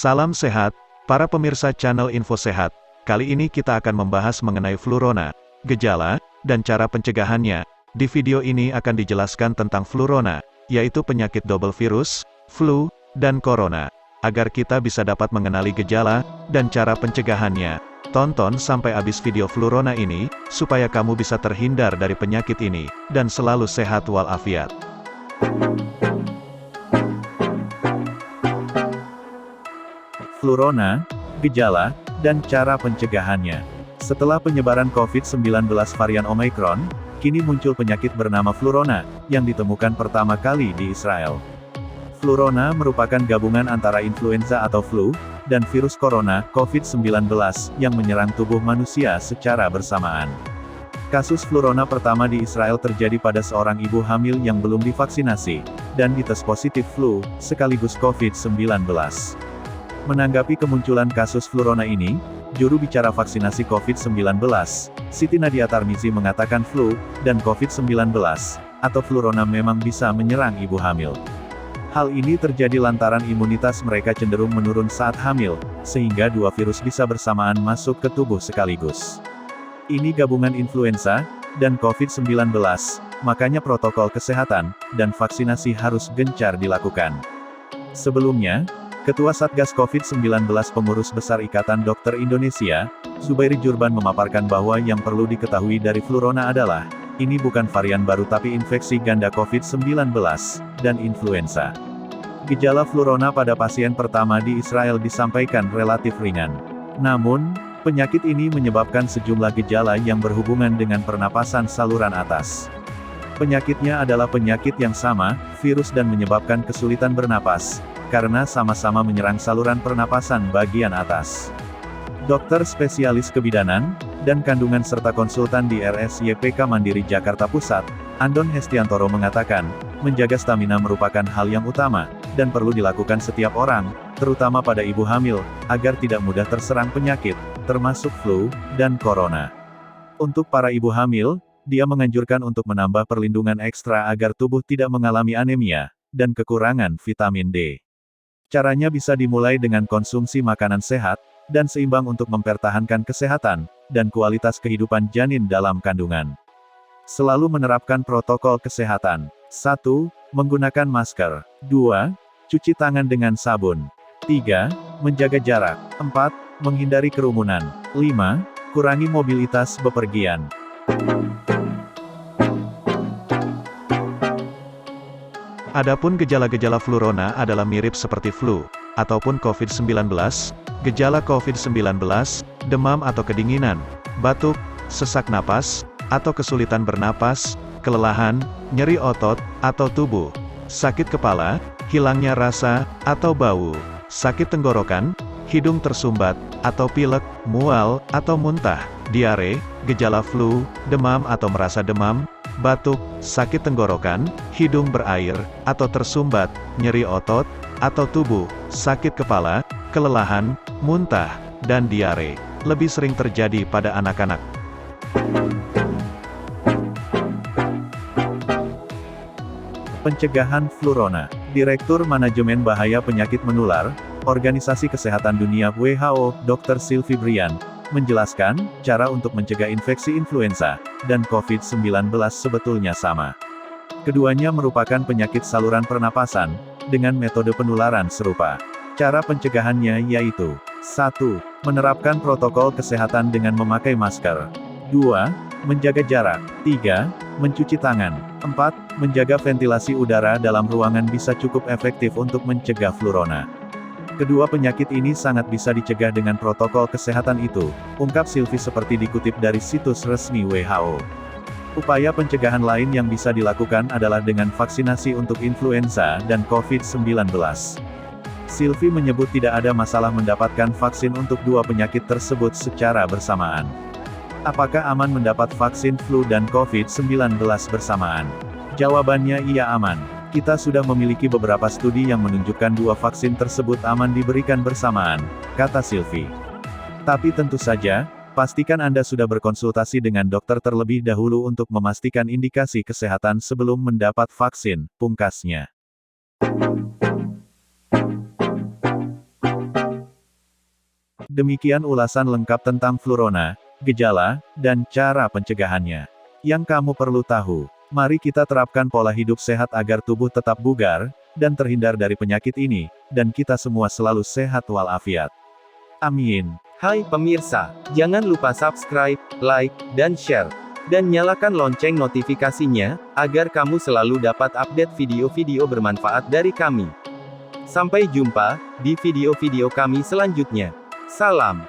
Salam sehat, para pemirsa channel Info Sehat. Kali ini kita akan membahas mengenai flurona, gejala, dan cara pencegahannya. Di video ini akan dijelaskan tentang flurona, yaitu penyakit double virus, flu, dan corona. Agar kita bisa dapat mengenali gejala, dan cara pencegahannya. Tonton sampai habis video flurona ini, supaya kamu bisa terhindar dari penyakit ini, dan selalu sehat walafiat. Flurona, gejala, dan cara pencegahannya. Setelah penyebaran COVID-19 varian Omicron, kini muncul penyakit bernama flurona, yang ditemukan pertama kali di Israel. Flurona merupakan gabungan antara influenza atau flu, dan virus corona, COVID-19, yang menyerang tubuh manusia secara bersamaan. Kasus flurona pertama di Israel terjadi pada seorang ibu hamil yang belum divaksinasi, dan dites positif flu, sekaligus COVID-19. Menanggapi kemunculan kasus flurona ini, juru bicara vaksinasi COVID-19, Siti Nadia Tarmizi mengatakan flu, dan COVID-19, atau flurona memang bisa menyerang ibu hamil. Hal ini terjadi lantaran imunitas mereka cenderung menurun saat hamil, sehingga dua virus bisa bersamaan masuk ke tubuh sekaligus. Ini gabungan influenza, dan COVID-19, makanya protokol kesehatan, dan vaksinasi harus gencar dilakukan. Sebelumnya, Ketua Satgas COVID-19 Pengurus Besar Ikatan Dokter Indonesia, Zubairi Jurban memaparkan bahwa yang perlu diketahui dari flurona adalah, ini bukan varian baru tapi infeksi ganda COVID-19, dan influenza. Gejala flurona pada pasien pertama di Israel disampaikan relatif ringan. Namun, penyakit ini menyebabkan sejumlah gejala yang berhubungan dengan pernapasan saluran atas. Penyakitnya adalah penyakit yang sama, virus dan menyebabkan kesulitan bernapas, karena sama-sama menyerang saluran pernapasan bagian atas. Dokter spesialis kebidanan, dan kandungan serta konsultan di RSYPK Mandiri Jakarta Pusat, Andon Hestiantoro mengatakan, menjaga stamina merupakan hal yang utama, dan perlu dilakukan setiap orang, terutama pada ibu hamil, agar tidak mudah terserang penyakit, termasuk flu, dan corona. Untuk para ibu hamil, dia menganjurkan untuk menambah perlindungan ekstra agar tubuh tidak mengalami anemia, dan kekurangan vitamin D. Caranya bisa dimulai dengan konsumsi makanan sehat, dan seimbang untuk mempertahankan kesehatan, dan kualitas kehidupan janin dalam kandungan. Selalu menerapkan protokol kesehatan. 1. Menggunakan masker. 2. Cuci tangan dengan sabun. 3. Menjaga jarak. 4. Menghindari kerumunan. 5. Kurangi mobilitas bepergian. Adapun gejala-gejala flurona adalah mirip seperti flu, ataupun COVID-19, gejala COVID-19, demam atau kedinginan, batuk, sesak napas, atau kesulitan bernapas, kelelahan, nyeri otot, atau tubuh, sakit kepala, hilangnya rasa, atau bau, sakit tenggorokan, hidung tersumbat, atau pilek, mual, atau muntah, diare, gejala flu, demam atau merasa demam, batuk, sakit tenggorokan, hidung berair, atau tersumbat, nyeri otot, atau tubuh, sakit kepala, kelelahan, muntah, dan diare. Lebih sering terjadi pada anak-anak. Pencegahan flurona. Direktur Manajemen Bahaya Penyakit Menular, Organisasi Kesehatan Dunia WHO, Dr. Sylvie Briand, menjelaskan, cara untuk mencegah infeksi influenza, dan COVID-19 sebetulnya sama. Keduanya merupakan penyakit saluran pernapasan, dengan metode penularan serupa. Cara pencegahannya yaitu, 1. Menerapkan protokol kesehatan dengan memakai masker. 2. Menjaga jarak. 3. Mencuci tangan. 4. Menjaga ventilasi udara dalam ruangan bisa cukup efektif untuk mencegah flurona. Kedua penyakit ini sangat bisa dicegah dengan protokol kesehatan itu, ungkap Sylvie seperti dikutip dari situs resmi WHO. Upaya pencegahan lain yang bisa dilakukan adalah dengan vaksinasi untuk influenza dan COVID-19. Sylvie menyebut tidak ada masalah mendapatkan vaksin untuk dua penyakit tersebut secara bersamaan. Apakah aman mendapat vaksin flu dan COVID-19 bersamaan? Jawabannya iya aman. Kita sudah memiliki beberapa studi yang menunjukkan dua vaksin tersebut aman diberikan bersamaan, kata Sylvie. Tapi tentu saja, pastikan Anda sudah berkonsultasi dengan dokter terlebih dahulu untuk memastikan indikasi kesehatan sebelum mendapat vaksin, pungkasnya. Demikian ulasan lengkap tentang flurona, gejala, dan cara pencegahannya. Yang kamu perlu tahu, mari kita terapkan pola hidup sehat agar tubuh tetap bugar, dan terhindar dari penyakit ini, dan kita semua selalu sehat walafiat. Amin. Hai pemirsa, jangan lupa subscribe, like, dan share. Dan nyalakan lonceng notifikasinya, agar kamu selalu dapat update video-video bermanfaat dari kami. Sampai jumpa, di video-video kami selanjutnya. Salam.